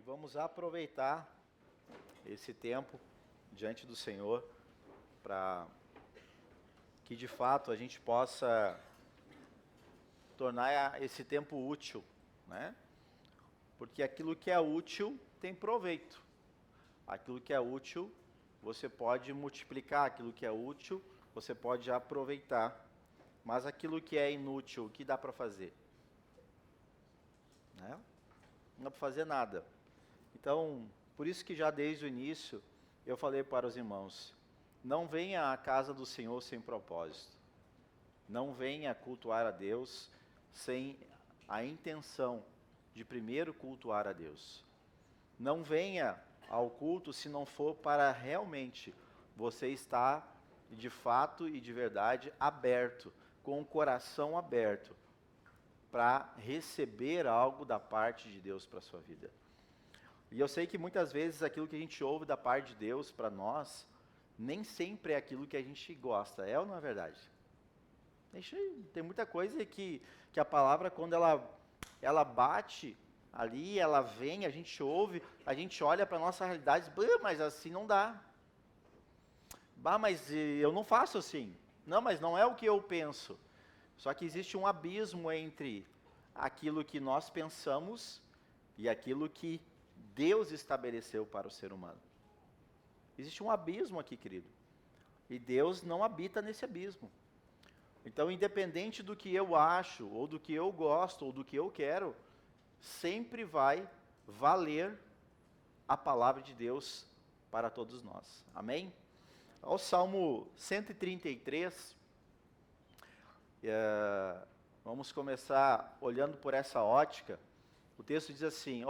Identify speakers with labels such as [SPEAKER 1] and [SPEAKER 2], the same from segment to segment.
[SPEAKER 1] vamos aproveitar esse tempo diante do Senhor para que de fato a gente possa tornar esse tempo útil, né? Porque aquilo que é útil tem proveito. Aquilo que é útil, você pode multiplicar, aquilo que é útil, você pode aproveitar. Mas aquilo que é inútil, o que dá para fazer? Né? Não dá para fazer nada. Então, por isso que já desde o início, eu falei para os irmãos, não venha à casa do Senhor sem propósito. Não venha cultuar a Deus sem a intenção de primeiro cultuar a Deus. Não venha ao culto se não for para realmente você estar de fato e de verdade aberto, com o coração aberto, para receber algo da parte de Deus para a sua vida. E eu sei que muitas vezes aquilo que a gente ouve da parte de Deus para nós, nem sempre é aquilo que a gente gosta, é ou não é verdade? Tem muita coisa que a palavra, quando ela bate ali, ela vem, a gente ouve, a gente olha para a nossa realidade, mas assim não dá. Mas eu não faço assim. Não, mas não é o que eu penso. Só que existe um abismo entre aquilo que nós pensamos e aquilo que Deus estabeleceu para o ser humano. Existe um abismo aqui, querido. E Deus não habita nesse abismo. Então, independente do que eu acho, ou do que eu gosto, ou do que eu quero, sempre vai valer a palavra de Deus para todos nós. Amém? Ao Salmo 133, vamos começar olhando por essa ótica. O texto diz assim,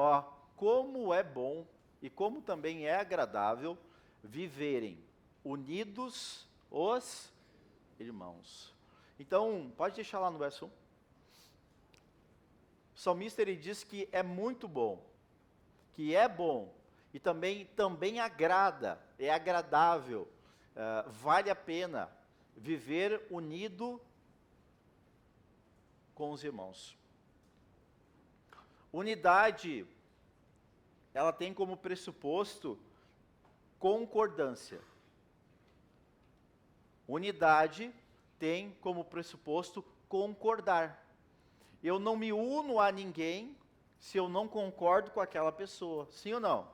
[SPEAKER 1] como é bom e como também é agradável viverem unidos os irmãos. Então, pode deixar lá no verso 1. O salmista ele diz que é muito bom, que é bom e também agrada, é agradável, vale a pena viver unido com os irmãos. Unidade, ela tem como pressuposto concordância. Unidade tem como pressuposto concordar. Eu não me uno a ninguém se eu não concordo com aquela pessoa. Sim ou não?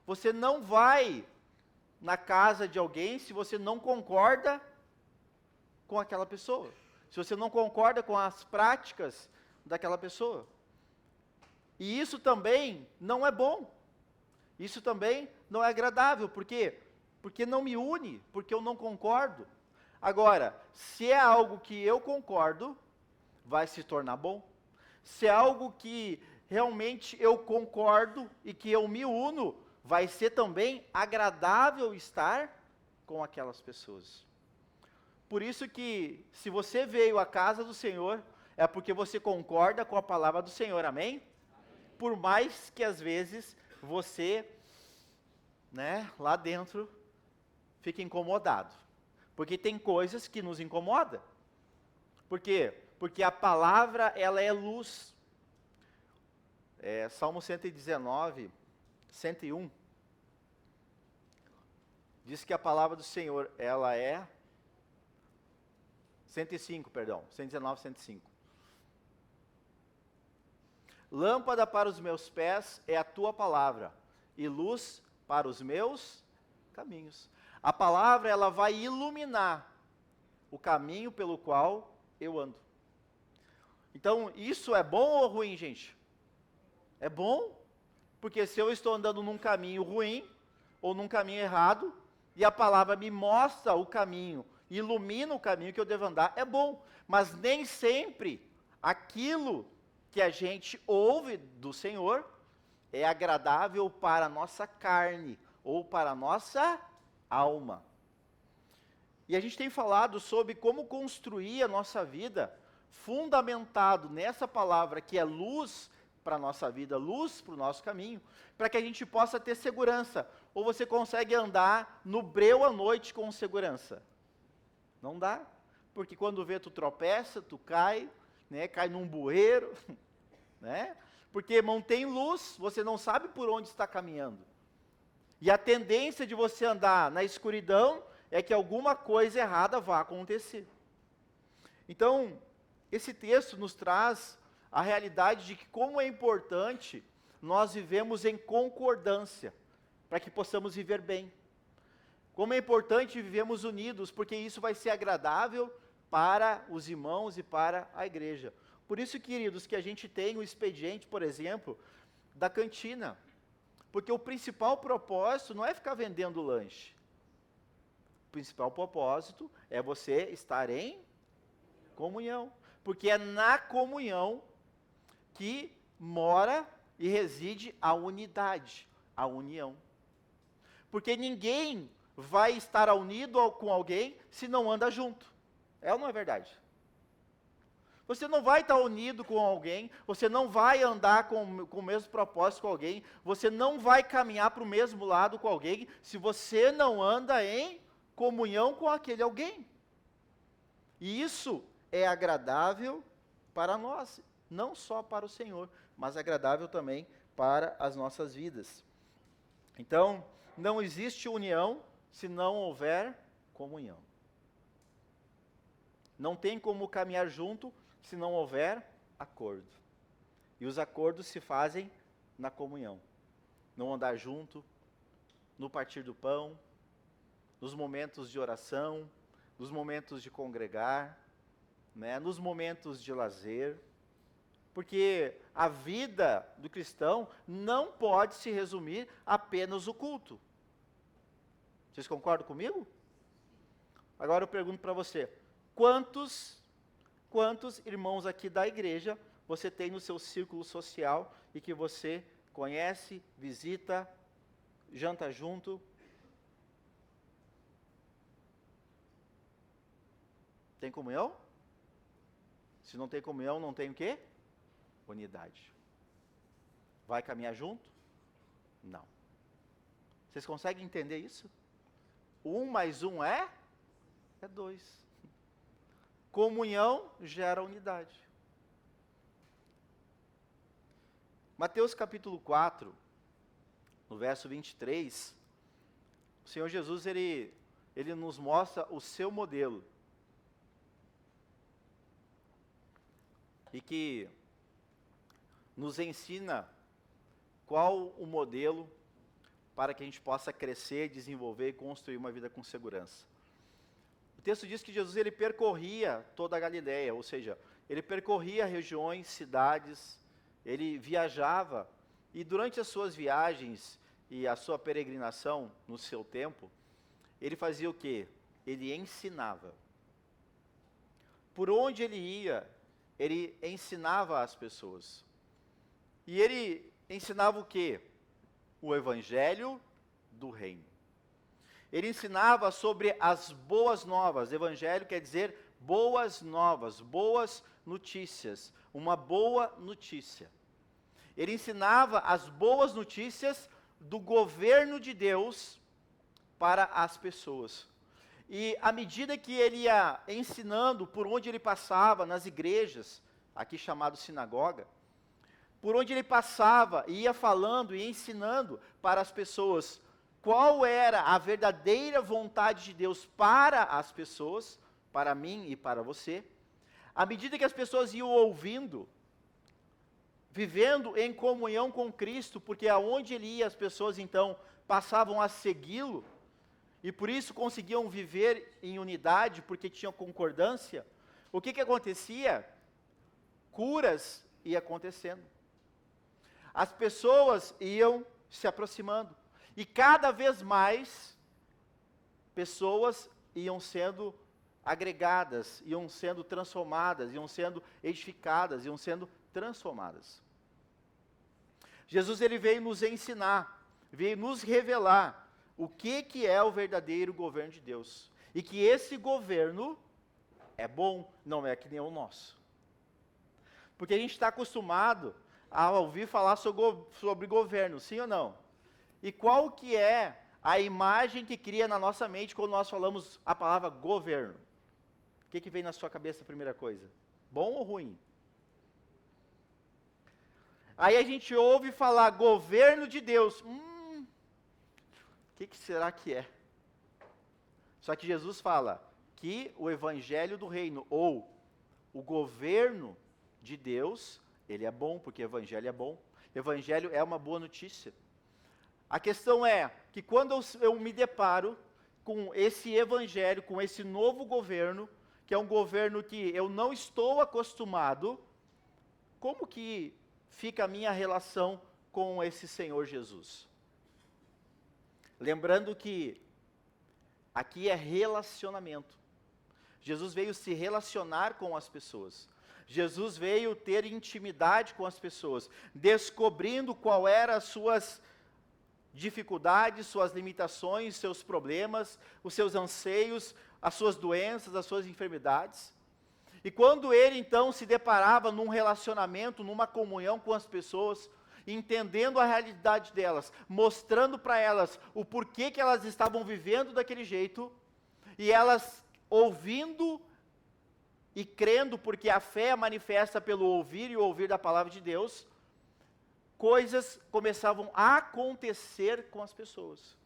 [SPEAKER 1] Você não vai na casa de alguém se você não concorda com aquela pessoa. Se você não concorda com as práticas daquela pessoa. E isso também não é bom. Isso também não é agradável. Por quê? Porque não me une, porque eu não concordo. Agora, se é algo que eu concordo, vai se tornar bom. Se é algo que realmente eu concordo e que eu me uno, vai ser também agradável estar com aquelas pessoas. Por isso que, se você veio à casa do Senhor, é porque você concorda com a palavra do Senhor, amém? Amém. Por mais que às vezes você, lá dentro, fique incomodado. Porque tem coisas que nos incomodam. Por quê? Porque a palavra, ela é luz. Salmo 119, 101, diz que a palavra do Senhor, ela é... 105, perdão, 119, 105. Lâmpada para os meus pés é a tua palavra, e luz para os meus caminhos. A palavra, ela vai iluminar o caminho pelo qual eu ando. Então, isso é bom ou ruim, gente? É bom, porque se eu estou andando num caminho ruim, ou num caminho errado, e a palavra me mostra o caminho, ilumina o caminho que eu devo andar, é bom. Mas nem sempre aquilo que a gente ouve do Senhor é agradável para a nossa carne, ou para a nossa alma. E a gente tem falado sobre como construir a nossa vida fundamentado nessa palavra que é luz para a nossa vida, luz para o nosso caminho, para que a gente possa ter segurança. Ou você consegue andar no breu à noite com segurança? Não dá, porque quando vê tu tropeça, tu cai, cai num bueiro, Porque não tem luz, você não sabe por onde está caminhando. E a tendência de você andar na escuridão é que alguma coisa errada vá acontecer. Então, esse texto nos traz a realidade de que como é importante nós vivemos em concordância, para que possamos viver bem. Como é importante vivemos unidos, porque isso vai ser agradável para os irmãos e para a igreja. Por isso, queridos, que a gente tem o expediente, por exemplo, da cantina. Porque o principal propósito não é ficar vendendo lanche. O principal propósito é você estar em comunhão. Porque é na comunhão que mora e reside a unidade, a união. Porque ninguém vai estar unido com alguém se não anda junto. É ou não é verdade? Você não vai estar unido com alguém, você não vai andar com o mesmo propósito com alguém, você não vai caminhar para o mesmo lado com alguém, se você não anda em comunhão com aquele alguém. E isso é agradável para nós, não só para o Senhor, mas agradável também para as nossas vidas. Então, não existe união se não houver comunhão. Não tem como caminhar junto se não houver acordo. E os acordos se fazem na comunhão. No andar junto, no partir do pão, nos momentos de oração, nos momentos de congregar, né, nos momentos de lazer. Porque a vida do cristão não pode se resumir apenas no culto. Vocês concordam comigo? Agora eu pergunto para você, quantos irmãos aqui da igreja você tem no seu círculo social e que você conhece, visita, janta junto? Tem comunhão? Se não tem comunhão, não tem o quê? Unidade. Vai caminhar junto? Não. Vocês conseguem entender isso? 1 mais 1 é 2. Comunhão gera unidade. Mateus capítulo 4, no verso 23, o Senhor Jesus, ele nos mostra o seu modelo. E que nos ensina qual o modelo para que a gente possa crescer, desenvolver e construir uma vida com segurança. O texto diz que Jesus ele percorria toda a Galileia, ou seja, ele percorria regiões, cidades, ele viajava, e durante as suas viagens e a sua peregrinação no seu tempo, ele fazia o quê? Ele ensinava. Por onde ele ia, ele ensinava as pessoas. E ele ensinava o quê? O evangelho do reino. Ele ensinava sobre as boas novas. Evangelho quer dizer boas novas, boas notícias, uma boa notícia. Ele ensinava as boas notícias do governo de Deus para as pessoas. E à medida que ele ia ensinando por onde ele passava, nas igrejas, aqui chamado sinagoga, por onde ele passava, ia falando e ensinando para as pessoas qual era a verdadeira vontade de Deus para as pessoas, para mim e para você. À medida que as pessoas iam ouvindo, vivendo em comunhão com Cristo, porque aonde ele ia, as pessoas então passavam a segui-lo, e por isso conseguiam viver em unidade, porque tinham concordância. O que acontecia? Curas iam acontecendo. As pessoas iam se aproximando. E cada vez mais, pessoas iam sendo agregadas, iam sendo transformadas, iam sendo edificadas, iam sendo transformadas. Jesus ele veio nos ensinar, veio nos revelar o que é o verdadeiro governo de Deus. E que esse governo é bom, não é que nem o nosso. Porque a gente está acostumado a ouvir falar sobre governo, sim ou não? E qual que é a imagem que cria na nossa mente quando nós falamos a palavra governo? O que vem na sua cabeça a primeira coisa? Bom ou ruim? Aí a gente ouve falar governo de Deus. O que será que é? Só que Jesus fala que o evangelho do reino, ou o governo de Deus, ele é bom, porque o evangelho é bom. Evangelho é uma boa notícia. A questão é que quando eu me deparo com esse evangelho, com esse novo governo, que é um governo que eu não estou acostumado, como que fica a minha relação com esse Senhor Jesus? Lembrando que aqui é relacionamento. Jesus veio se relacionar com as pessoas. Jesus veio ter intimidade com as pessoas, descobrindo qual eram as suas dificuldades, suas limitações, seus problemas, os seus anseios, as suas doenças, as suas enfermidades. E quando ele então se deparava num relacionamento, numa comunhão com as pessoas, entendendo a realidade delas, mostrando para elas o porquê que elas estavam vivendo daquele jeito, e elas ouvindo e crendo, porque a fé é manifesta pelo ouvir e ouvir da palavra de Deus, coisas começavam a acontecer com as pessoas.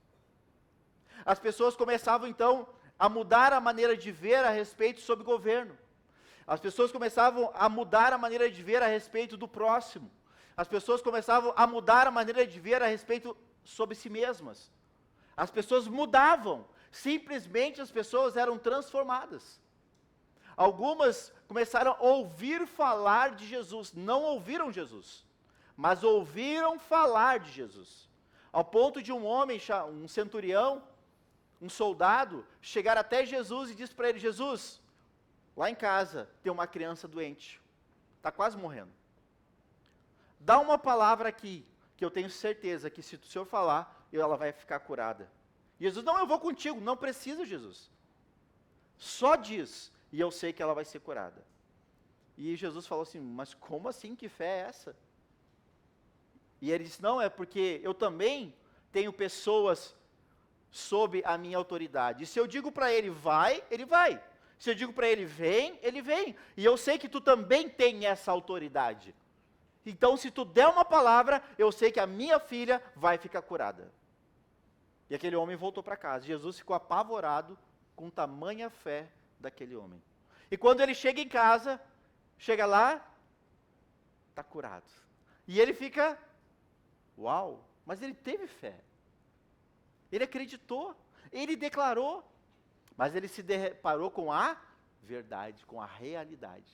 [SPEAKER 1] As pessoas começavam então a mudar a maneira de ver a respeito sobre governo. As pessoas começavam a mudar a maneira de ver a respeito do próximo. As pessoas começavam a mudar a maneira de ver a respeito sobre si mesmas. As pessoas mudavam, simplesmente as pessoas eram transformadas. Algumas começaram a ouvir falar de Jesus, não ouviram Jesus, mas ouviram falar de Jesus. Ao ponto de um homem, um centurião, um soldado, chegar até Jesus e diz para ele: Jesus, lá em casa tem uma criança doente, está quase morrendo. Dá uma palavra aqui, que eu tenho certeza que se o Senhor falar, ela vai ficar curada. Jesus: não, eu vou contigo. Não precisa, Jesus. Só diz, e eu sei que ela vai ser curada. E Jesus falou assim: mas como assim? Que fé é essa? E ele disse: não, é porque eu também tenho pessoas sob a minha autoridade. E se eu digo para ele vai, ele vai. Se eu digo para ele vem, ele vem. E eu sei que tu também tem essa autoridade. Então, se tu der uma palavra, eu sei que a minha filha vai ficar curada. E aquele homem voltou para casa. Jesus ficou apavorado com tamanha fé daquele homem. E quando ele chega em casa, chega lá, está curado. E ele fica, uau, mas ele teve fé. Ele acreditou, ele declarou, mas ele se deparou com a verdade, com a realidade.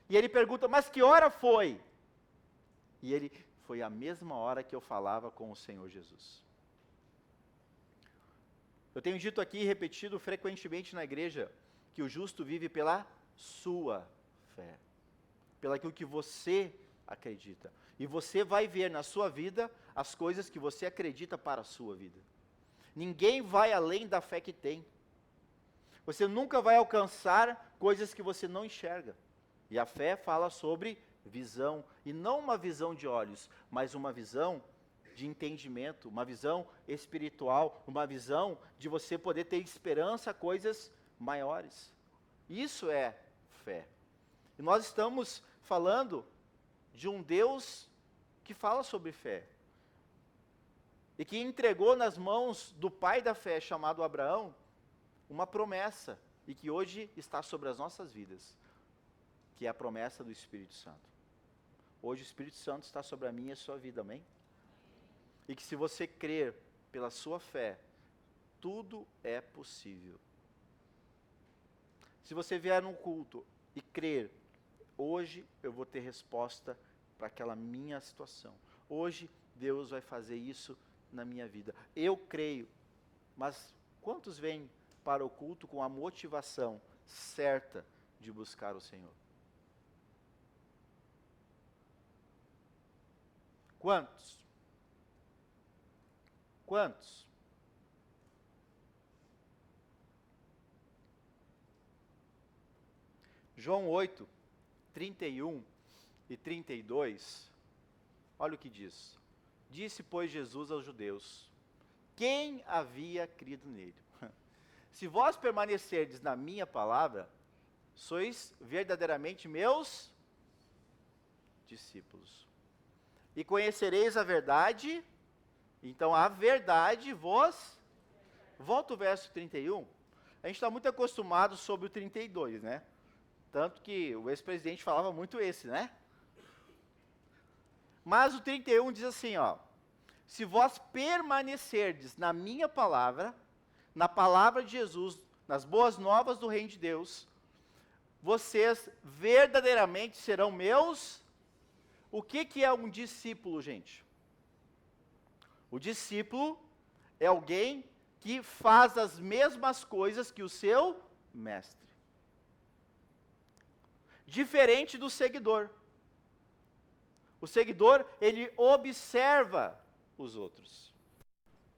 [SPEAKER 1] E ele pergunta: mas que hora foi? E ele: foi a mesma hora que eu falava com o Senhor Jesus. Eu tenho dito aqui e repetido frequentemente na igreja que o justo vive pela sua fé, pelo aquilo que você acredita. E você vai ver na sua vida as coisas que você acredita para a sua vida. Ninguém vai além da fé que tem. Você nunca vai alcançar coisas que você não enxerga. E a fé fala sobre visão, e não uma visão de olhos, mas uma visão de entendimento, uma visão espiritual, uma visão de você poder ter esperança a coisas maiores. Isso é fé. E nós estamos falando de um Deus que fala sobre fé. E que entregou nas mãos do pai da fé, chamado Abraão, uma promessa, e que hoje está sobre as nossas vidas, que é a promessa do Espírito Santo. Hoje o Espírito Santo está sobre a minha e a sua vida, amém? E que se você crer pela sua fé, tudo é possível. Se você vier num culto e crer, hoje eu vou ter resposta para aquela minha situação. Hoje Deus vai fazer isso na minha vida. Eu creio, mas quantos vêm para o culto com a motivação certa de buscar o Senhor? Quantos? Quantos? João 8, 31 e 32, olha o que diz. Disse, pois, Jesus aos judeus: quem havia crido nele? Se vós permanecerdes na minha palavra, sois verdadeiramente meus discípulos. E conhecereis a verdade, então a verdade vos... Volta o verso 31. A gente está muito acostumado sobre o 32, né? Tanto que o ex-presidente falava muito esse, né? Mas o 31 diz assim, ó: se vós permanecerdes na minha palavra, na palavra de Jesus, nas boas novas do reino de Deus, vocês verdadeiramente serão meus... O que é um discípulo, gente? O discípulo é alguém que faz as mesmas coisas que o seu mestre. Diferente do seguidor. O seguidor, ele observa os outros.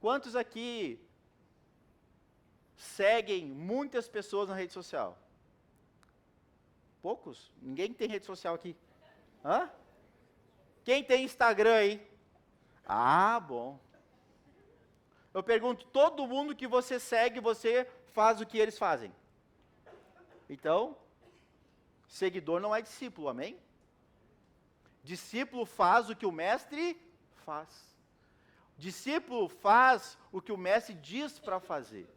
[SPEAKER 1] Quantos aqui seguem muitas pessoas na rede social? Poucos? Ninguém tem rede social aqui. Hã? Quem tem Instagram aí? Ah, bom. Eu pergunto, todo mundo que você segue, você faz o que eles fazem? Então, seguidor não é discípulo, amém? Discípulo faz o que o mestre faz. Discípulo faz o que o mestre diz para fazer.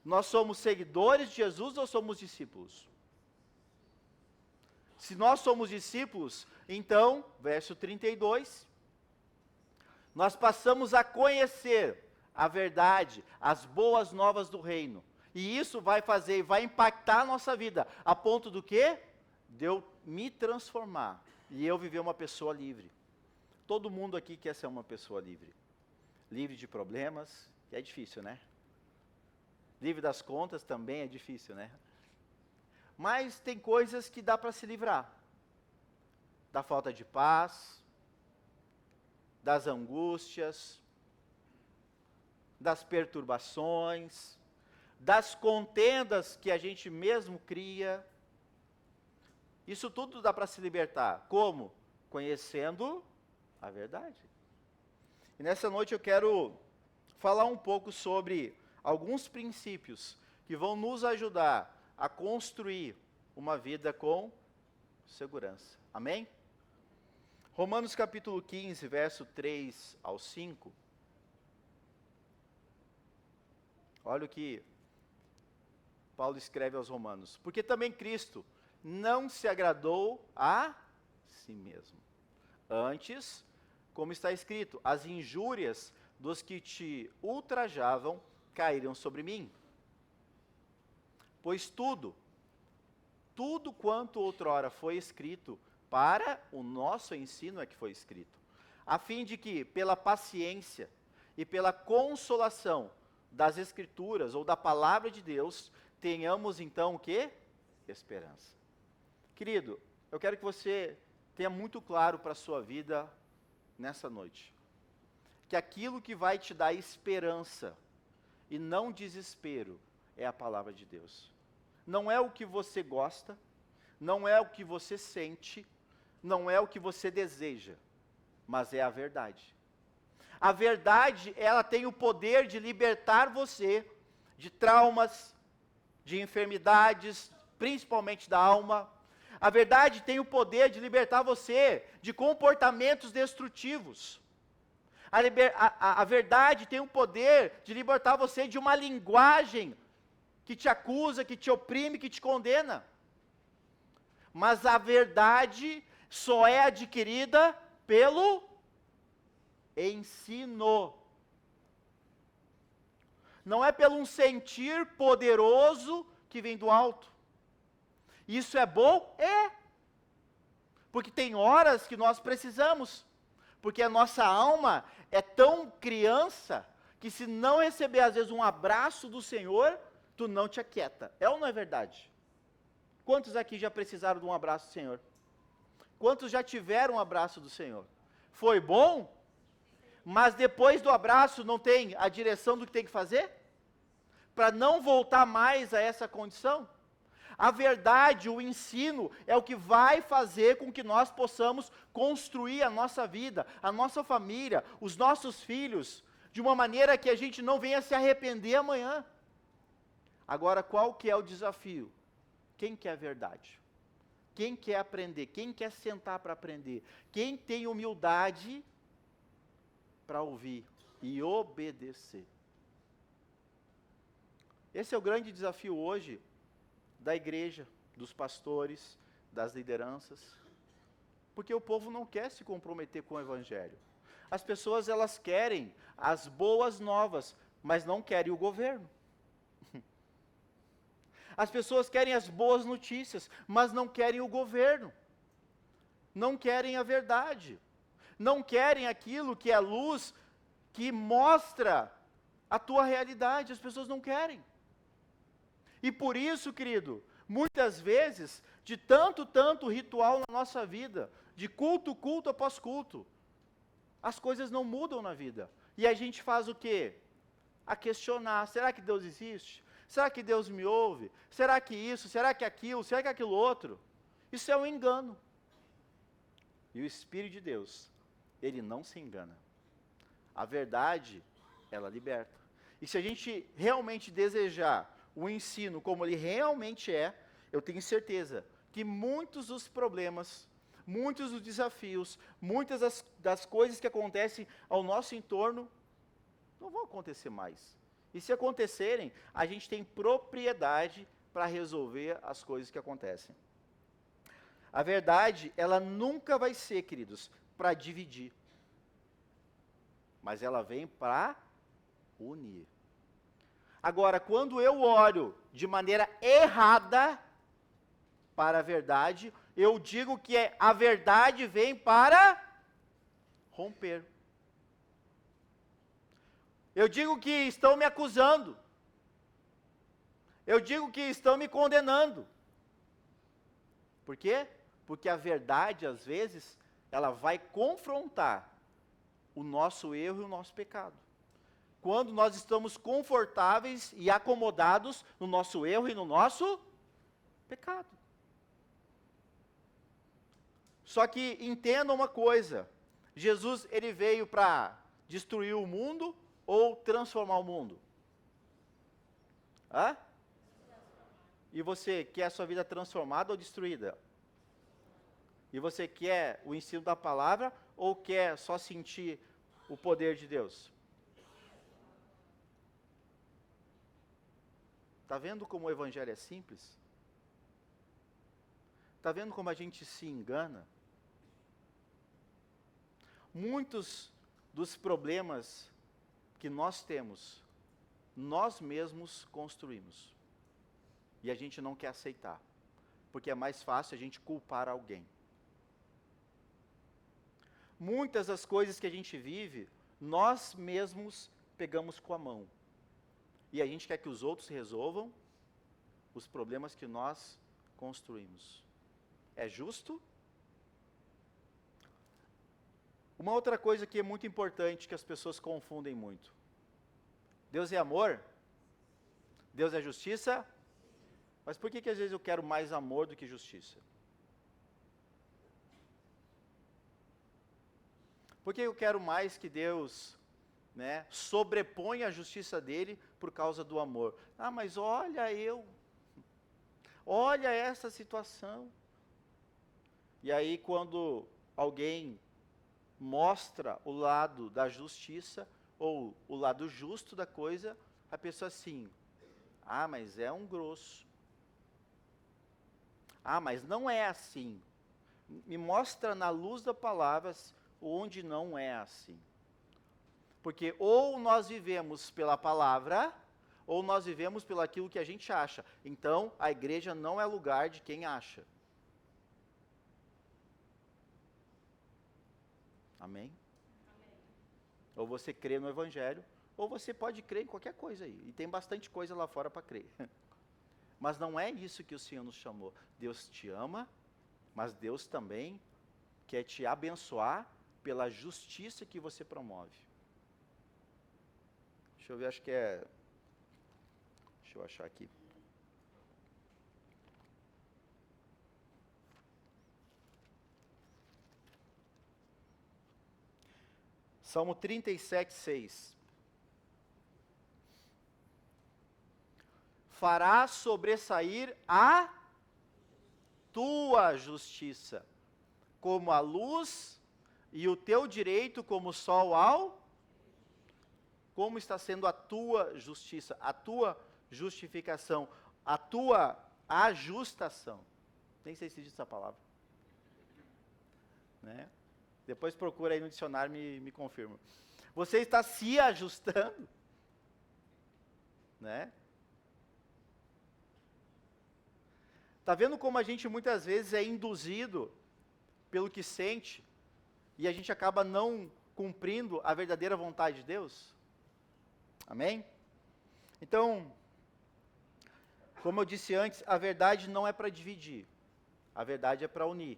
[SPEAKER 1] Nós somos seguidores de Jesus ou somos discípulos? Se nós somos discípulos, então, verso 32, nós passamos a conhecer a verdade, as boas novas do reino. E isso vai fazer, vai impactar a nossa vida, a ponto do quê? De eu me transformar e eu viver uma pessoa livre. Todo mundo aqui quer ser uma pessoa livre. Livre de problemas, que é difícil, né? Livre das contas também é difícil, né? Mas tem coisas que dá para se livrar. Da falta de paz, das angústias, das perturbações, das contendas que a gente mesmo cria. Isso tudo dá para se libertar. Como? Conhecendo a verdade. E nessa noite eu quero falar um pouco sobre alguns princípios que vão nos ajudar a construir uma vida com segurança. Amém? Romanos capítulo 15, verso 3 ao 5. Olha o que Paulo escreve aos Romanos. Porque também Cristo não se agradou a si mesmo. Antes, como está escrito, as injúrias dos que te ultrajavam caíram sobre mim. Pois tudo quanto outrora foi escrito, para o nosso ensino é que foi escrito, a fim de que, pela paciência e pela consolação das Escrituras, ou da palavra de Deus, tenhamos então o quê? Esperança. Querido, eu quero que você tenha muito claro para a sua vida nessa noite, que aquilo que vai te dar esperança e não desespero é a palavra de Deus. Não é o que você gosta, não é o que você sente, não é o que você deseja, mas é a verdade. A verdade, ela tem o poder de libertar você de traumas, de enfermidades, principalmente da alma. A verdade tem o poder de libertar você de comportamentos destrutivos. A verdade tem o poder de libertar você de uma linguagem que te acusa, que te oprime, que te condena. Mas a verdade só é adquirida pelo ensino. Não é pelo um sentir poderoso que vem do alto. Isso é bom? É. Porque tem horas que nós precisamos. Porque a nossa alma é tão criança que se não receber às vezes um abraço do Senhor, tu não te aquieta. É ou não é verdade? Quantos aqui já precisaram de um abraço do Senhor? Quantos já tiveram um abraço do Senhor? Foi bom? Mas depois do abraço não tem a direção do que tem que fazer? Para não voltar mais a essa condição? A verdade, o ensino, é o que vai fazer com que nós possamos construir a nossa vida, a nossa família, os nossos filhos, de uma maneira que a gente não venha se arrepender amanhã. Agora, qual que é o desafio? Quem quer a verdade? Quem quer aprender? Quem quer sentar para aprender? Quem tem humildade para ouvir e obedecer? Esse é o grande desafio hoje da igreja, dos pastores, das lideranças, porque o povo não quer se comprometer com o evangelho. As pessoas, elas querem as boas novas, mas não querem o governo. As pessoas querem as boas notícias, mas não querem o governo. Não querem a verdade. Não querem aquilo que é luz, que mostra a tua realidade. As pessoas não querem. E por isso, querido, muitas vezes, de tanto ritual na nossa vida, de culto após culto, as coisas não mudam na vida. E a gente faz o quê? A questionar, será que Deus existe? Será que Deus me ouve? Será que isso? Será que aquilo? Será que aquilo outro? Isso é um engano. E o Espírito de Deus, ele não se engana. A verdade, ela liberta. E se a gente realmente desejar o ensino como ele realmente é, eu tenho certeza que muitos dos problemas, muitos dos desafios, muitas das coisas que acontecem ao nosso entorno, não vão acontecer mais. E se acontecerem, a gente tem propriedade para resolver as coisas que acontecem. A verdade, ela nunca vai ser, queridos, para dividir. Mas ela vem para unir. Agora, quando eu olho de maneira errada para a verdade, eu digo que a verdade vem para romper. Eu digo que estão me acusando. Eu digo que estão me condenando. Por quê? Porque a verdade, às vezes, ela vai confrontar o nosso erro e o nosso pecado. Quando nós estamos confortáveis e acomodados no nosso erro e no nosso pecado. Só que entenda uma coisa, Jesus, ele veio para destruir o mundo ou transformar o mundo? Hã? E você quer a sua vida transformada ou destruída? E você quer o ensino da palavra ou quer só sentir o poder de Deus? Está vendo como o evangelho é simples? Está vendo como a gente se engana? Muitos dos problemas que nós temos, nós mesmos construímos. E a gente não quer aceitar, porque é mais fácil a gente culpar alguém. Muitas das coisas que a gente vive, nós mesmos pegamos com a mão. E a gente quer que os outros resolvam os problemas que nós construímos. É justo? Uma outra coisa que é muito importante, que as pessoas confundem muito. Deus é amor? Deus é justiça? Mas por que às vezes eu quero mais amor do que justiça? Por que eu quero mais que Deus, sobreponha a justiça dele por causa do amor? Ah, mas olha essa situação. E aí quando alguém mostra o lado da justiça, ou o lado justo da coisa, a pessoa assim, ah, mas é um grosso. Ah, mas não é assim. Me mostra na luz da palavra onde não é assim. Porque ou nós vivemos pela palavra, ou nós vivemos pelo aquilo que a gente acha. Então, a igreja não é lugar de quem acha. Amém? Ou você crê no evangelho, ou você pode crer em qualquer coisa aí. E tem bastante coisa lá fora para crer. Mas não é isso que o Senhor nos chamou. Deus te ama, mas Deus também quer te abençoar pela justiça que você promove. Deixa eu ver, acho que é... Deixa eu achar aqui. Salmo 37, 6. Fará sobressair a... tua justiça como a luz e o teu direito como o sol ao... Como está sendo a tua justiça, a tua justificação, a tua ajustação? Nem sei se diz essa palavra. Né? Depois procura aí no dicionário e me confirma. Você está se ajustando? Né? Tá vendo como a gente muitas vezes é induzido pelo que sente e a gente acaba não cumprindo a verdadeira vontade de Deus? Amém? Então, como eu disse antes, a verdade não é para dividir, a verdade é para unir.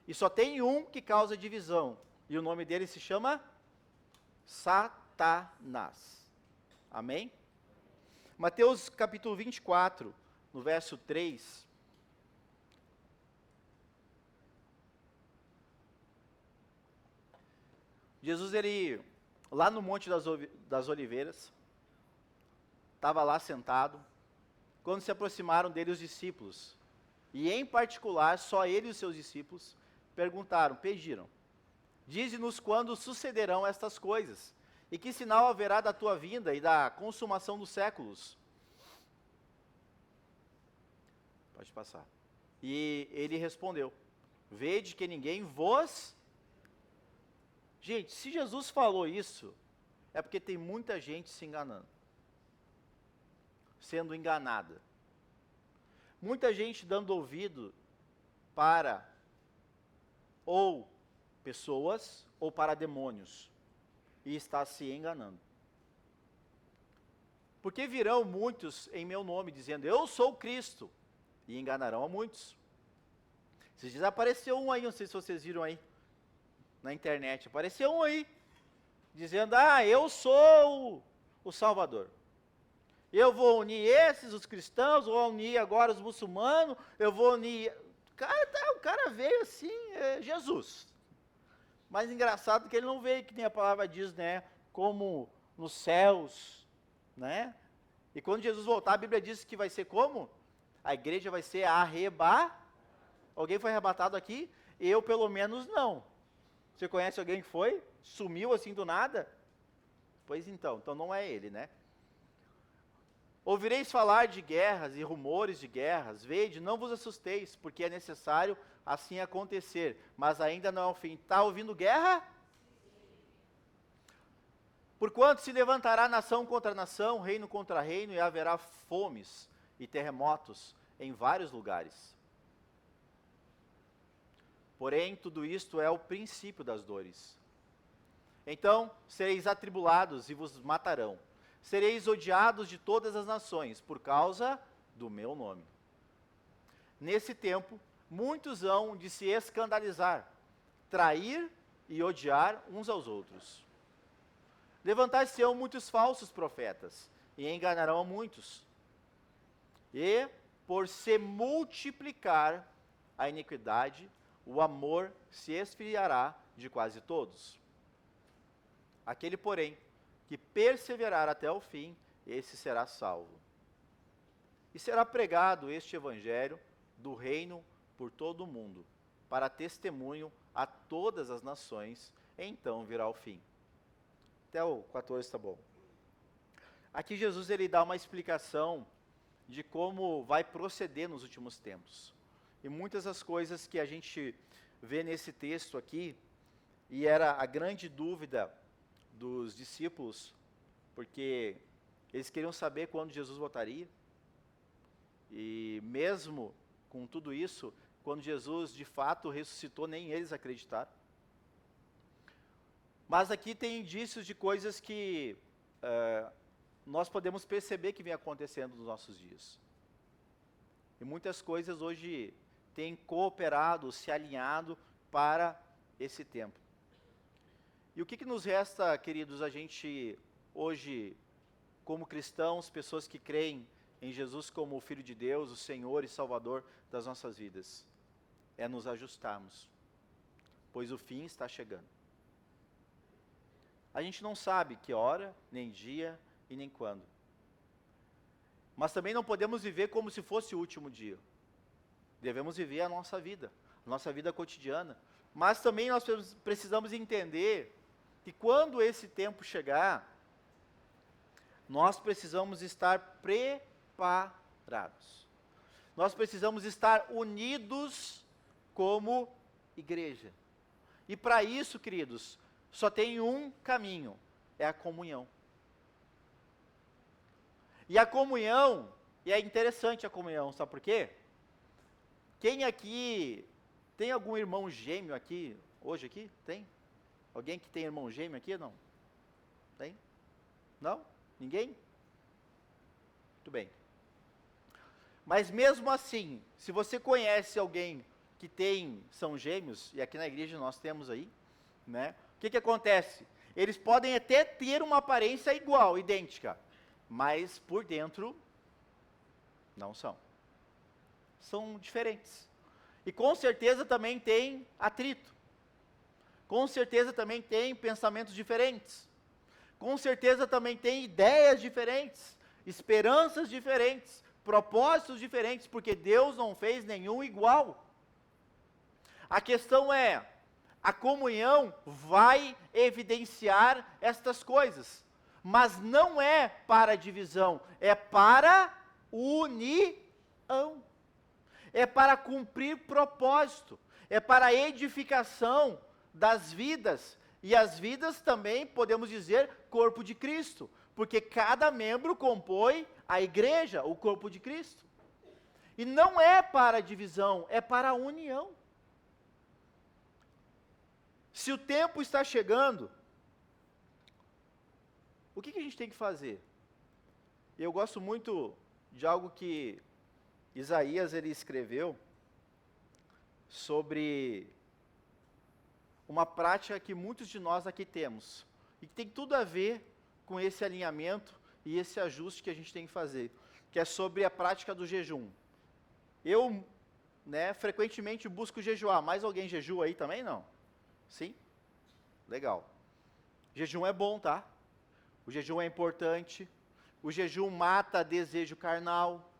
[SPEAKER 1] E só tem um que causa divisão, e o nome dele se chama Satanás. Amém? Mateus capítulo 24, no verso 3. Jesus, ele, lá no Monte das Oliveiras, estava lá sentado, quando se aproximaram dele os discípulos, e em particular, só ele e os seus discípulos, pediram, dize-nos quando sucederão estas coisas, e que sinal haverá da tua vinda e da consumação dos séculos? Pode passar. E ele respondeu, vede que ninguém vos... Gente, se Jesus falou isso, é porque tem muita gente se enganando, sendo enganada. Muita gente dando ouvido para ou pessoas ou para demônios e está se enganando. Porque virão muitos em meu nome dizendo, eu sou Cristo, e enganarão a muitos. Esses dias apareceu um aí, não sei se vocês viram aí, na internet, apareceu um aí, dizendo, eu sou o Salvador. Eu vou unir os cristãos, vou unir agora os muçulmanos, eu vou unir... O cara veio assim, Jesus. Mas engraçado que ele não veio, que nem a palavra diz, né, como nos céus, né? E quando Jesus voltar, a Bíblia diz que vai ser como? A igreja vai ser arrebatada. Alguém foi arrebatado aqui? Eu, pelo menos, não. Você conhece alguém que foi? Sumiu assim do nada? Pois então não é ele, né? Ouvireis falar de guerras e rumores de guerras, vede, não vos assusteis, porque é necessário assim acontecer, mas ainda não é o fim. Está ouvindo guerra? Porquanto se levantará nação contra nação, reino contra reino, e haverá fomes e terremotos em vários lugares. Porém, tudo isto é o princípio das dores. Então, sereis atribulados e vos matarão. Sereis odiados de todas as nações, por causa do meu nome. Nesse tempo, muitos hão de se escandalizar, trair e odiar uns aos outros. Levantar-se-ão muitos falsos profetas, e enganarão a muitos. E, por se multiplicar a iniquidade, o amor se esfriará de quase todos. Aquele, porém, que perseverar até o fim, esse será salvo. E será pregado este evangelho do reino por todo o mundo, para testemunho a todas as nações, e então virá o fim. Até o 14 está bom. Aqui Jesus ele dá uma explicação de como vai proceder nos últimos tempos. E muitas das coisas que a gente vê nesse texto aqui, e era a grande dúvida dos discípulos, porque eles queriam saber quando Jesus voltaria, e mesmo com tudo isso, quando Jesus de fato ressuscitou, nem eles acreditaram. Mas aqui tem indícios de coisas que nós podemos perceber que vem acontecendo nos nossos dias. E muitas coisas hoje têm cooperado, se alinhado para esse tempo. E o que nos resta, queridos, a gente hoje, como cristãos, pessoas que creem em Jesus como o Filho de Deus, o Senhor e Salvador das nossas vidas? É nos ajustarmos, pois o fim está chegando. A gente não sabe que hora, nem dia e nem quando. Mas também não podemos viver como se fosse o último dia. devemos viver a nossa vida cotidiana. Mas também nós precisamos entender que quando esse tempo chegar, nós precisamos estar preparados. Nós precisamos estar unidos como igreja. E para isso, queridos, só tem um caminho, é a comunhão. E a comunhão, e é interessante a comunhão, sabe por quê? Quem aqui, tem algum irmão gêmeo aqui, hoje aqui? Tem? Alguém que tem irmão gêmeo aqui, não? Tem? Não? Ninguém? Muito bem. Mas mesmo assim, se você conhece alguém que são gêmeos, e aqui na igreja nós temos aí, né? O que acontece? Eles podem até ter uma aparência igual, idêntica, mas por dentro não são. São diferentes. E com certeza também tem atrito. Com certeza também tem pensamentos diferentes. Com certeza também tem ideias diferentes, esperanças diferentes, propósitos diferentes, porque Deus não fez nenhum igual. A questão é, a comunhão vai evidenciar estas coisas, mas não é para divisão, é para união. É para cumprir propósito, é para a edificação das vidas, e as vidas também, podemos dizer, corpo de Cristo, porque cada membro compõe a igreja, o corpo de Cristo. E não é para divisão, é para a união. Se o tempo está chegando, o que a gente tem que fazer? Eu gosto muito de algo que Isaías ele escreveu sobre uma prática que muitos de nós aqui temos, e que tem tudo a ver com esse alinhamento e esse ajuste que a gente tem que fazer, que é sobre a prática do jejum. Eu, frequentemente busco jejuar. Mais alguém jejua aí também, não? Sim? Legal. Jejum é bom, tá? O jejum é importante. O jejum mata desejo carnal.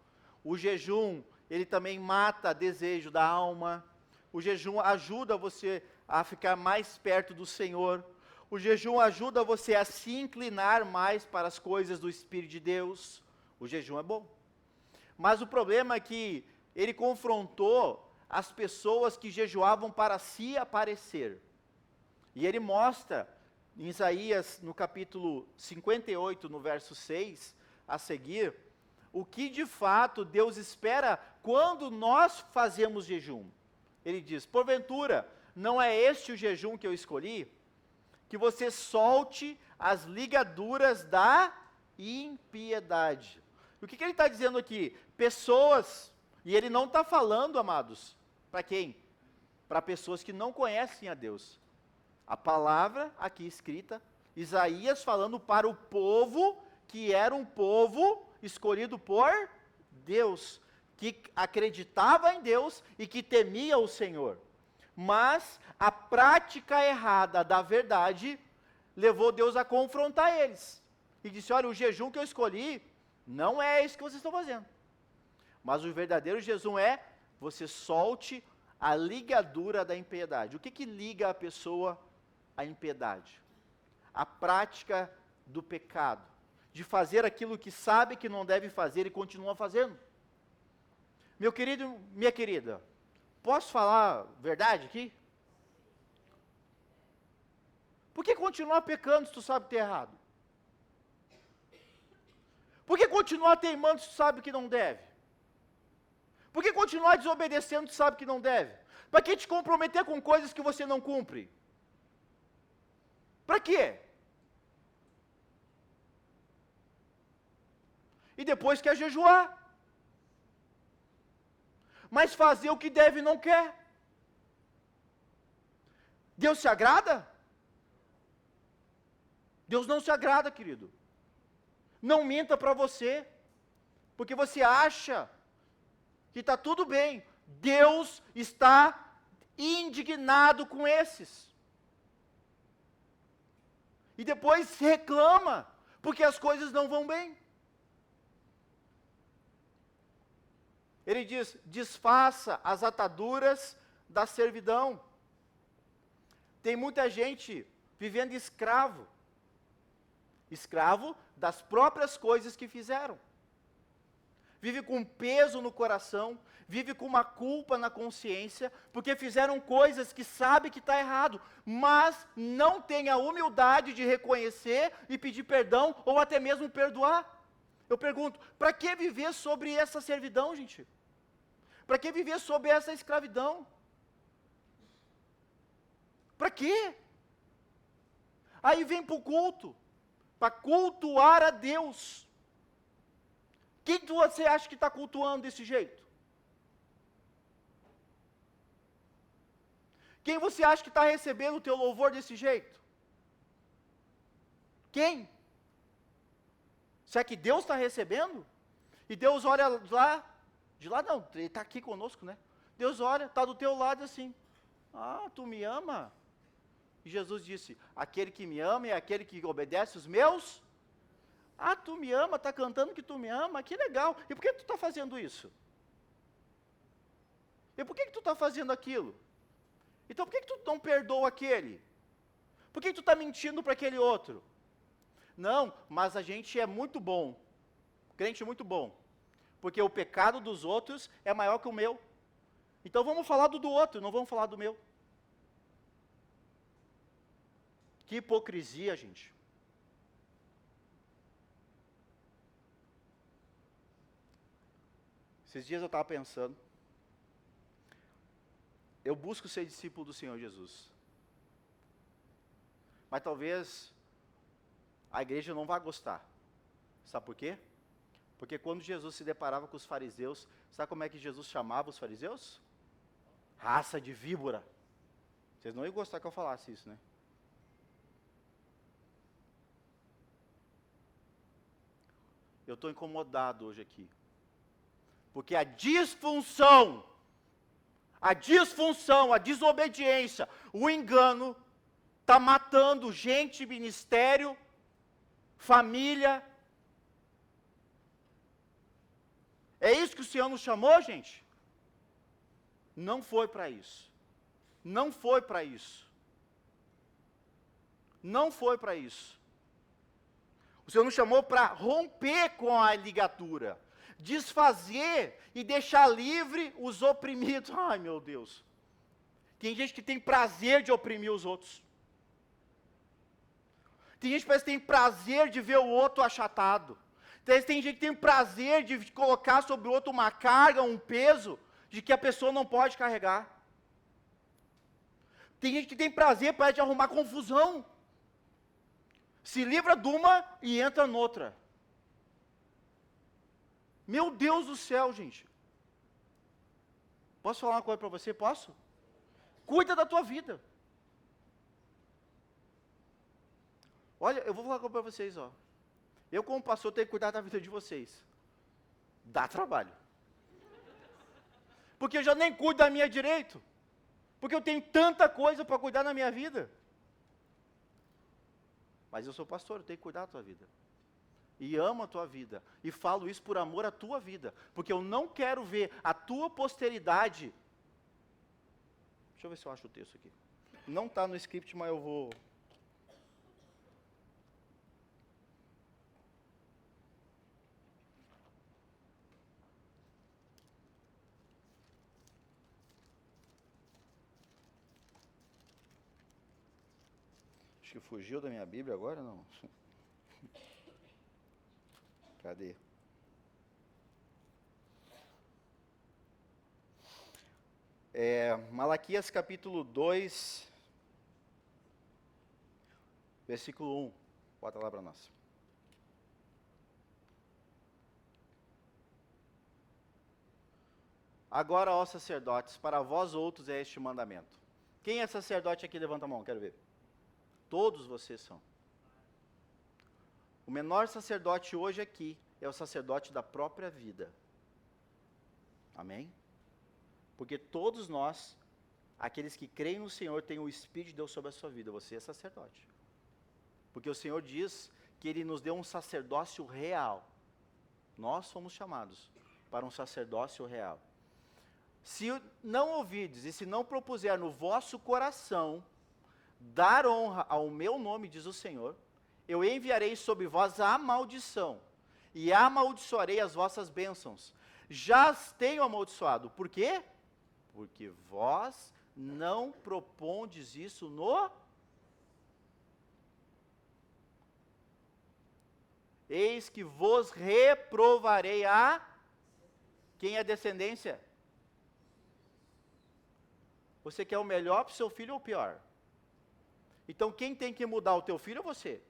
[SPEAKER 1] O jejum, ele também mata desejo da alma. O jejum ajuda você a ficar mais perto do Senhor. O jejum ajuda você a se inclinar mais para as coisas do Espírito de Deus. O jejum é bom. Mas o problema é que ele confrontou as pessoas que jejuavam para se aparecer. E ele mostra, em Isaías, no capítulo 58, no verso 6, a seguir, o que de fato Deus espera quando nós fazemos jejum. Ele diz, porventura, não é este o jejum que eu escolhi? Que você solte as ligaduras da impiedade. O que ele está dizendo aqui? Pessoas, e ele não está falando, amados, para quem? Para pessoas que não conhecem a Deus. A palavra aqui escrita, Isaías falando para o povo, que era um povo escolhido por Deus, que acreditava em Deus e que temia o Senhor. Mas a prática errada da verdade levou Deus a confrontar eles. E disse, olha, o jejum que eu escolhi não é isso que vocês estão fazendo. Mas o verdadeiro jejum é, você solte a ligadura da impiedade. O que liga a pessoa à impiedade? A prática do pecado. De fazer aquilo que sabe que não deve fazer e continua fazendo. Meu querido, minha querida, posso falar verdade aqui? Por que continuar pecando se tu sabe que está errado? Por que continuar teimando se tu sabe que não deve? Por que continuar desobedecendo se tu sabe que não deve? Para que te comprometer com coisas que você não cumpre? Para quê? E depois quer jejuar. Mas fazer o que deve não quer. Deus se agrada? Deus não se agrada, querido. Não minta para você, porque você acha que está tudo bem. Deus está indignado com esses. E depois reclama, porque as coisas não vão bem. Ele diz: desfaça as ataduras da servidão. Tem muita gente vivendo escravo. Escravo das próprias coisas que fizeram. Vive com peso no coração, vive com uma culpa na consciência, porque fizeram coisas que sabe que está errado, mas não tem a humildade de reconhecer e pedir perdão, ou até mesmo perdoar. Eu pergunto, para que viver sobre essa servidão, gente? Para que viver sobre essa escravidão? Para quê? Aí vem para o culto, para cultuar a Deus. Quem você acha que está cultuando desse jeito? Quem você acha que está recebendo o teu louvor desse jeito? Quem? Será que Deus está recebendo? E Deus olha lá, de lá não, Ele está aqui conosco, né? Deus olha, está do teu lado assim, tu me ama? E Jesus disse, aquele que me ama é aquele que obedece os meus. Tu me ama, está cantando que tu me ama, que legal. E por que tu está fazendo isso? E por que tu está fazendo aquilo? Então por que tu não perdoa aquele? Por que tu está mentindo para aquele outro? Não, mas a gente é muito bom, crente é muito bom, porque o pecado dos outros é maior que o meu. Então vamos falar do outro, não vamos falar do meu. Que hipocrisia, gente. Esses dias eu estava pensando, eu busco ser discípulo do Senhor Jesus, mas talvez a igreja não vá gostar. Sabe por quê? Porque quando Jesus se deparava com os fariseus, sabe como é que Jesus chamava os fariseus? Raça de víbora. Vocês não iam gostar que eu falasse isso, né? Eu estou incomodado hoje aqui. Porque a disfunção, a desobediência, o engano, está matando gente, ministério, família. É isso que o Senhor nos chamou, gente? Não foi para isso. Não foi para isso. Não foi para isso. O Senhor nos chamou para romper com a ligadura, desfazer e deixar livre os oprimidos. Ai, meu Deus. Tem gente que tem prazer de oprimir os outros. Tem gente que parece que tem prazer de ver o outro achatado. Tem gente que tem prazer de colocar sobre o outro uma carga, um peso, de que a pessoa não pode carregar. Tem gente que tem prazer para de arrumar confusão. Se livra de uma e entra noutra. Meu Deus do céu, gente. Posso falar uma coisa para você? Posso? Cuida da tua vida. Olha, eu vou falar uma coisa para vocês, ó. Eu, como pastor, tenho que cuidar da vida de vocês. Dá trabalho. Porque eu já nem cuido da minha direito. Porque eu tenho tanta coisa para cuidar na minha vida. Mas eu sou pastor, eu tenho que cuidar da tua vida. E amo a tua vida. E falo isso por amor à tua vida. Porque eu não quero ver a tua posteridade. Deixa eu ver se eu acho o texto aqui. Não está no script, mas eu vou... Acho que fugiu da minha Bíblia agora, não? Cadê? Malaquias capítulo 2, versículo 1. Bota lá para nós. Agora, ó sacerdotes, para vós outros é este mandamento. Quem é sacerdote aqui? Levanta a mão, quero ver. Todos vocês são. O menor sacerdote hoje aqui é o sacerdote da própria vida. Amém? Porque todos nós, aqueles que creem no Senhor, têm o Espírito de Deus sobre a sua vida. Você é sacerdote. Porque o Senhor diz que Ele nos deu um sacerdócio real. Nós fomos chamados para um sacerdócio real. Se não ouvides e se não propuser no vosso coração dar honra ao meu nome, diz o Senhor, eu enviarei sobre vós a maldição, e amaldiçoarei as vossas bênçãos. Já as tenho amaldiçoado. Por quê? Porque vós não propondes isso no... Eis que vos reprovarei a... Quem é descendência? Você quer o melhor para o seu filho ou o pior? Então quem tem que mudar o teu filho é você.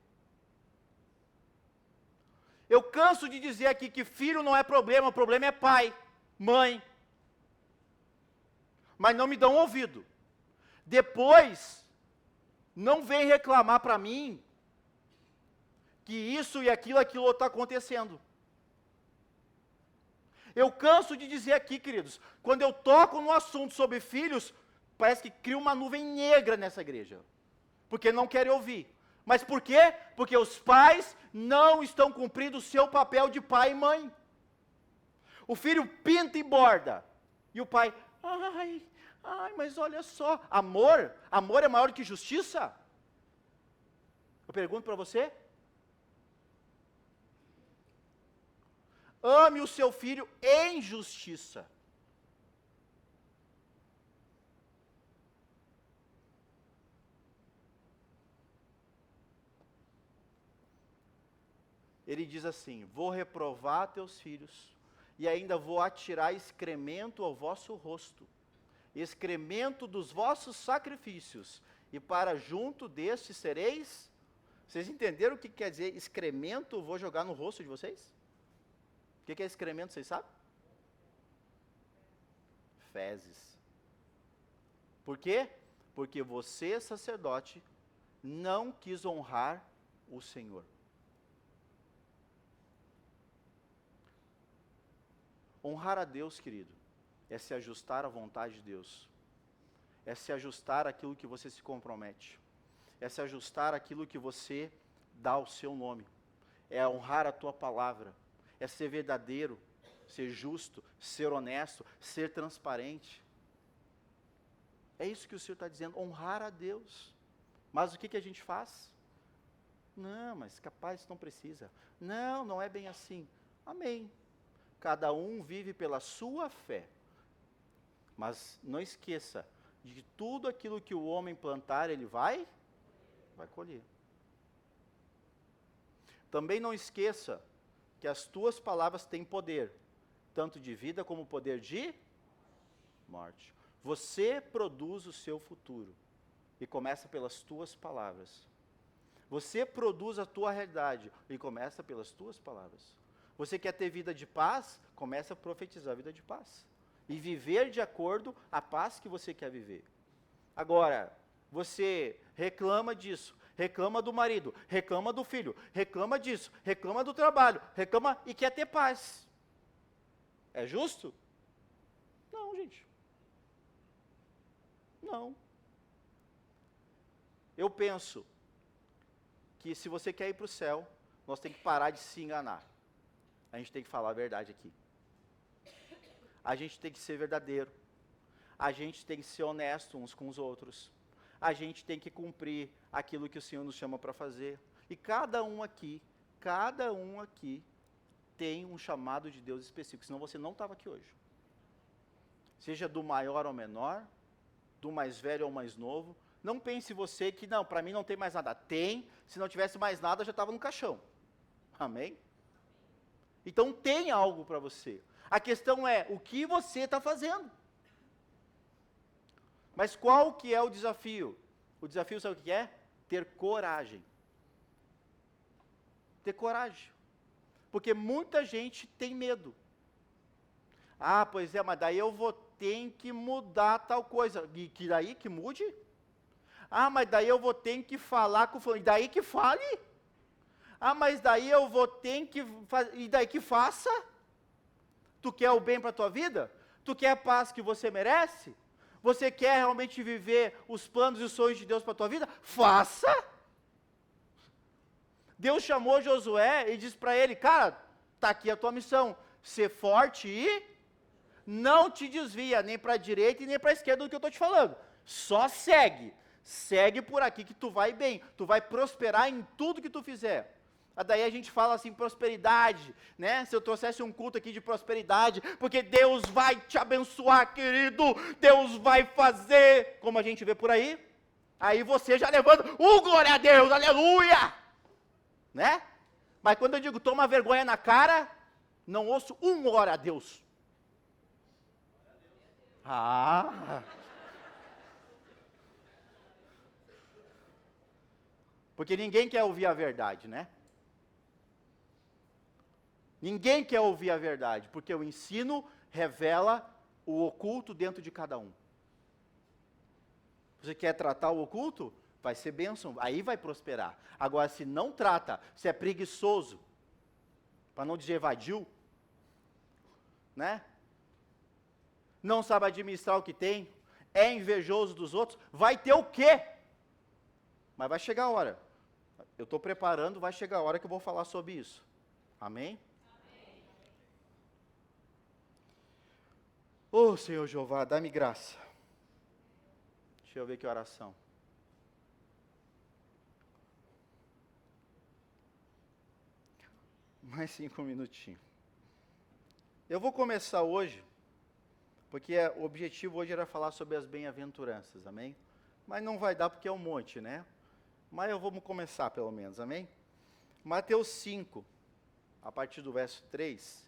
[SPEAKER 1] Eu canso de dizer aqui que filho não é problema, o problema é pai, mãe. Mas não me dão ouvido. Depois, não vem reclamar para mim que isso e aquilo está acontecendo. Eu canso de dizer aqui, queridos, quando eu toco no assunto sobre filhos, parece que cria uma nuvem negra nessa igreja. Porque não querem ouvir. Mas por quê? Porque os pais não estão cumprindo o seu papel de pai e mãe. O filho pinta e borda. E o pai, mas olha só. Amor é maior que justiça? Eu pergunto para você. Ame o seu filho em justiça. Ele diz assim, vou reprovar teus filhos, e ainda vou atirar excremento ao vosso rosto, excremento dos vossos sacrifícios, e para junto destes sereis... Vocês entenderam o que quer dizer excremento, vou jogar no rosto de vocês? O que é excremento, vocês sabem? Fezes. Por quê? Porque você, sacerdote, não quis honrar o Senhor. Honrar a Deus, querido, é se ajustar à vontade de Deus. É se ajustar àquilo que você se compromete. É se ajustar àquilo que você dá o seu nome. É honrar a tua palavra. É ser verdadeiro, ser justo, ser honesto, ser transparente. É isso que o Senhor está dizendo, honrar a Deus. Mas o que a gente faz? Não, mas capaz isso não precisa. Não, não é bem assim. Amém. Cada um vive pela sua fé. Mas não esqueça de que tudo aquilo que o homem plantar, ele vai colher. Também não esqueça que as tuas palavras têm poder, tanto de vida como poder de morte. Você produz o seu futuro, e começa pelas tuas palavras. Você produz a tua realidade, e começa pelas tuas palavras. Você quer ter vida de paz? Começa a profetizar a vida de paz. E viver de acordo a paz que você quer viver. Agora, você reclama disso, reclama do marido, reclama do filho, reclama disso, reclama do trabalho, reclama e quer ter paz. É justo? Não, gente. Não. Eu penso que se você quer ir para o céu, nós temos que parar de se enganar. A gente tem que falar a verdade aqui. A gente tem que ser verdadeiro. A gente tem que ser honesto uns com os outros. A gente tem que cumprir aquilo que o Senhor nos chama para fazer. E cada um aqui tem um chamado de Deus específico, senão você não estava aqui hoje. Seja do maior ao menor, do mais velho ao mais novo. Não pense você que, não, para mim não tem mais nada. Tem, se não tivesse mais nada, eu já estava no caixão. Amém? Então tem algo para você. A questão é, o que você está fazendo? Mas qual que é o desafio? O desafio, sabe o que é? Ter coragem. Ter coragem. Porque muita gente tem medo. Ah, pois é, mas daí eu vou ter que mudar tal coisa. E que daí que mude? Ah, mas daí eu vou ter que falar com o fulano. E daí que fale? Ah, mas daí eu vou ter que fazer. E daí que faça? Tu quer o bem para a tua vida? Tu quer a paz que você merece? Você quer realmente viver os planos e os sonhos de Deus para a tua vida? Faça! Deus chamou Josué e disse para ele, cara, está aqui a tua missão. ser forte e não te desvia nem para a direita e nem para a esquerda do que eu estou te falando. Só segue. Segue por aqui que tu vai bem. Tu vai prosperar em tudo que tu fizer. Daí a gente fala assim, prosperidade, né? Se eu trouxesse um culto aqui de prosperidade, porque Deus vai te abençoar, querido. Deus vai fazer, como a gente vê por aí. Aí você já levanta, glória a Deus, aleluia! Né? Mas quando eu digo toma vergonha na cara, não ouço glória a Deus. Porque ninguém quer ouvir a verdade, né? Ninguém quer ouvir a verdade, porque o ensino revela o oculto dentro de cada um. Você quer tratar o oculto? Vai ser bênção, aí vai prosperar. Agora, se não trata, se é preguiçoso, para não dizer vadio, né? Não sabe administrar o que tem, é invejoso dos outros, vai ter o quê? Mas vai chegar a hora. Eu estou preparando, vai chegar a hora que eu vou falar sobre isso. Amém? Ô Senhor Jeová, dá-me graça. Deixa eu ver que oração. Mais 5 minutinhos. Eu vou começar hoje, porque o objetivo hoje era falar sobre as bem-aventuranças, amém? Mas não vai dar porque é um monte, né? Mas eu vou começar pelo menos, amém? Mateus 5, a partir do verso 3.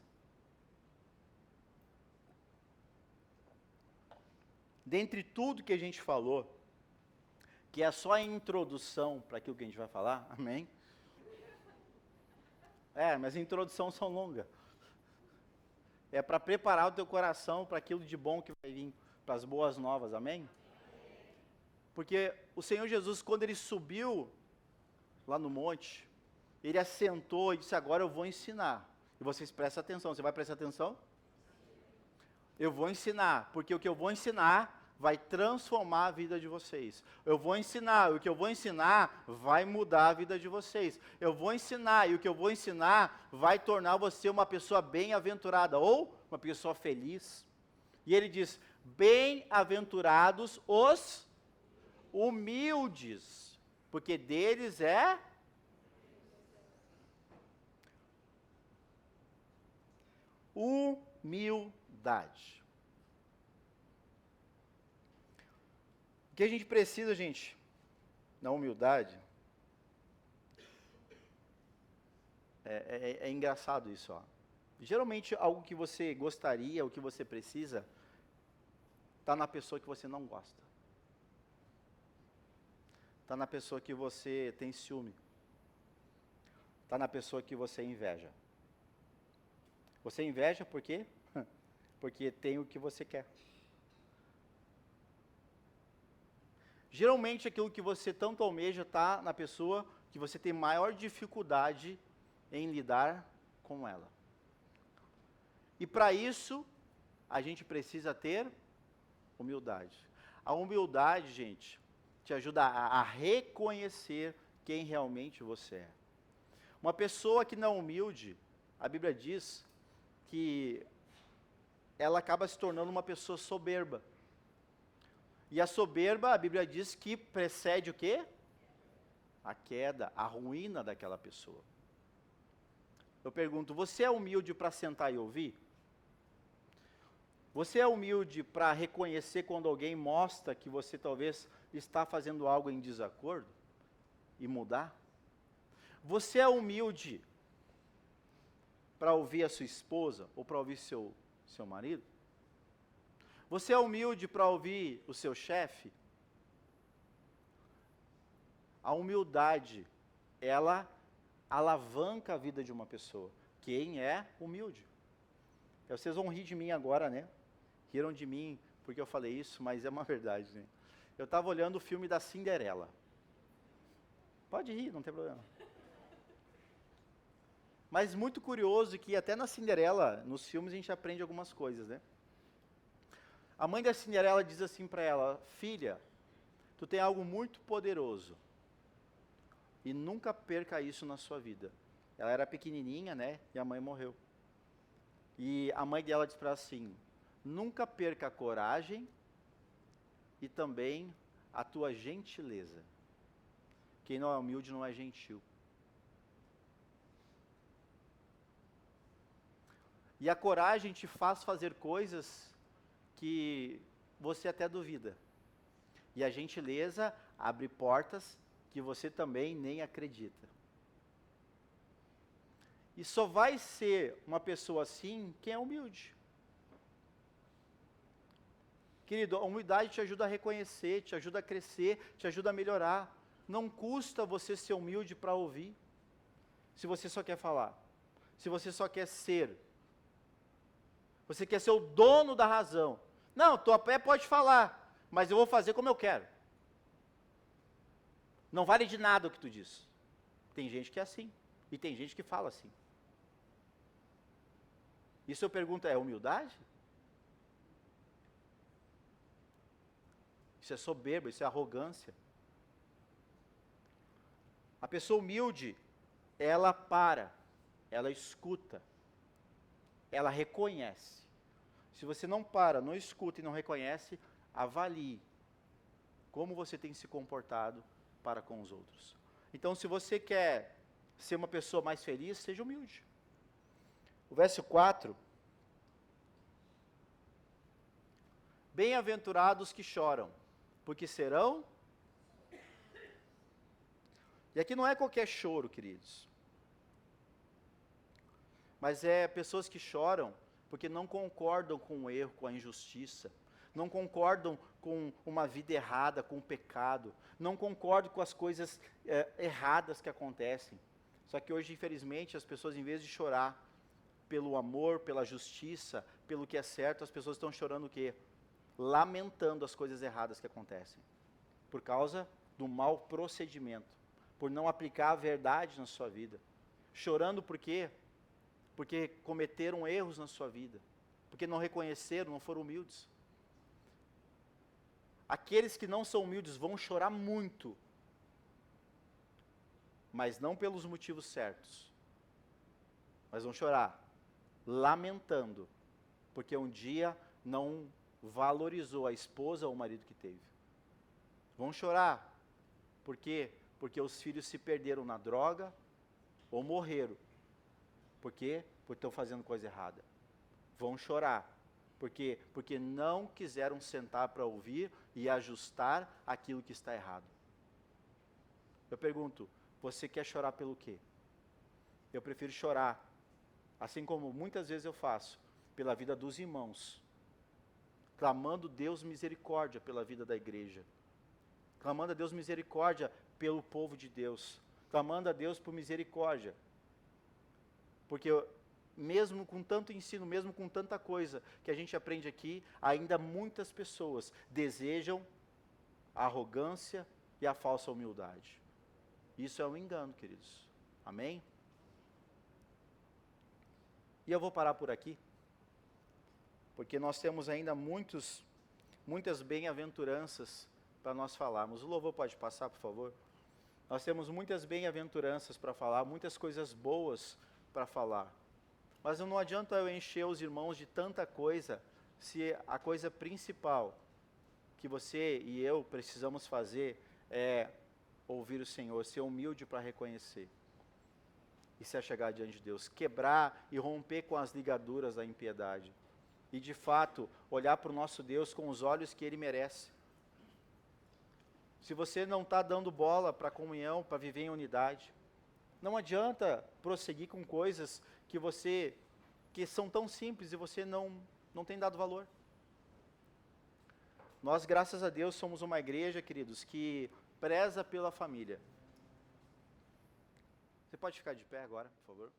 [SPEAKER 1] Dentre tudo que a gente falou, que é só a introdução para aquilo que a gente vai falar, amém? Mas a introdução são longas. É para preparar o teu coração para aquilo de bom que vai vir, para as boas novas, amém? Porque o Senhor Jesus, quando ele subiu lá no monte, ele assentou e disse, agora eu vou ensinar. E vocês prestem atenção, você vai prestar atenção? Eu vou ensinar, porque o que eu vou ensinar vai transformar a vida de vocês. Eu vou ensinar, o que eu vou ensinar vai mudar a vida de vocês. Eu vou ensinar, e o que eu vou ensinar vai tornar você uma pessoa bem-aventurada, ou uma pessoa feliz. E ele diz, bem-aventurados os humildes, porque deles é humildade. O que a gente precisa, gente, na humildade, é engraçado isso, ó. Geralmente, algo que você gostaria, o que você precisa, está na pessoa que você não gosta. Está na pessoa que você tem ciúme. Está na pessoa que você inveja. Você inveja por quê? Porque tem o que você quer. Geralmente aquilo que você tanto almeja está na pessoa que você tem maior dificuldade em lidar com ela. E para isso, a gente precisa ter humildade. A humildade, gente, te ajuda a reconhecer quem realmente você é. Uma pessoa que não é humilde, a Bíblia diz que ela acaba se tornando uma pessoa soberba. E a soberba, a Bíblia diz que precede o quê? A queda, a ruína daquela pessoa. Eu pergunto, você é humilde para sentar e ouvir? Você é humilde para reconhecer quando alguém mostra que você talvez está fazendo algo em desacordo e mudar? Você é humilde para ouvir a sua esposa ou para ouvir seu marido? Você é humilde para ouvir o seu chefe? A humildade, ela alavanca a vida de uma pessoa. Quem é humilde? Vocês vão rir de mim agora, né? Riram de mim porque eu falei isso, mas é uma verdade, né? Eu estava olhando o filme da Cinderela. Pode rir, não tem problema. Mas muito curioso que até na Cinderela, nos filmes a gente aprende algumas coisas, né? A mãe da Cinderela diz assim para ela, filha, tu tem algo muito poderoso e nunca perca isso na sua vida. Ela era pequenininha, né? E a mãe morreu. E a mãe dela disse para ela assim: nunca perca a coragem e também a tua gentileza. Quem não é humilde não é gentil. E a coragem te faz fazer coisas que você até duvida. E a gentileza abre portas que você também nem acredita. E só vai ser uma pessoa assim quem é humilde. Querido, a humildade te ajuda a reconhecer, te ajuda a crescer, te ajuda a melhorar. Não custa você ser humilde para ouvir, se você só quer falar, se você só quer ser. Você quer ser o dono da razão. Não, tua pé pode falar, mas eu vou fazer como eu quero. Não vale de nada o que tu diz. Tem gente que é assim, e tem gente que fala assim. Isso eu pergunto, é humildade? Isso é soberba, isso é arrogância. A pessoa humilde, ela para, ela escuta, ela reconhece. Se você não para, não escuta e não reconhece, avalie como você tem se comportado para com os outros. Então, se você quer ser uma pessoa mais feliz, seja humilde. O verso 4. Bem-aventurados que choram, porque serão... E aqui não é qualquer choro, queridos. Mas é pessoas que choram porque não concordam com o erro, com a injustiça. Não concordam com uma vida errada, com o pecado. Não concordam com as coisas erradas que acontecem. Só que hoje, infelizmente, as pessoas, em vez de chorar pelo amor, pela justiça, pelo que é certo, as pessoas estão chorando o quê? Lamentando as coisas erradas que acontecem. Por causa do mau procedimento. Por não aplicar a verdade na sua vida. Chorando por quê? Porque cometeram erros na sua vida. Porque não reconheceram, não foram humildes. Aqueles que não são humildes vão chorar muito. Mas não pelos motivos certos. Mas vão chorar lamentando. Porque um dia não valorizou a esposa ou o marido que teve. Vão chorar. Por quê? Porque os filhos se perderam na droga ou morreram. Por quê? Porque estão fazendo coisa errada. Vão chorar. Por quê? Porque não quiseram sentar para ouvir e ajustar aquilo que está errado. Eu pergunto, você quer chorar pelo quê? Eu prefiro chorar, assim como muitas vezes eu faço, pela vida dos irmãos, clamando Deus misericórdia pela vida da igreja, clamando a Deus misericórdia pelo povo de Deus, clamando a Deus por misericórdia, porque mesmo com tanto ensino, mesmo com tanta coisa que a gente aprende aqui, ainda muitas pessoas desejam a arrogância e a falsa humildade. Isso é um engano, queridos. Amém? E eu vou parar por aqui, porque nós temos ainda muitas bem-aventuranças para nós falarmos. O louvor pode passar, por favor? Nós temos muitas bem-aventuranças para falar, muitas coisas boas para falar. Mas não adianta eu encher os irmãos de tanta coisa, se a coisa principal que você e eu precisamos fazer é ouvir o Senhor, ser humilde para reconhecer. E se achegar diante de Deus, quebrar e romper com as ligaduras da impiedade. E de fato, olhar para o nosso Deus com os olhos que Ele merece. Se você não está dando bola para a comunhão, para viver em unidade, não adianta prosseguir com coisas que são tão simples e você não tem dado valor. Nós, graças a Deus, somos uma igreja, queridos, que preza pela família. Você pode ficar de pé agora, por favor?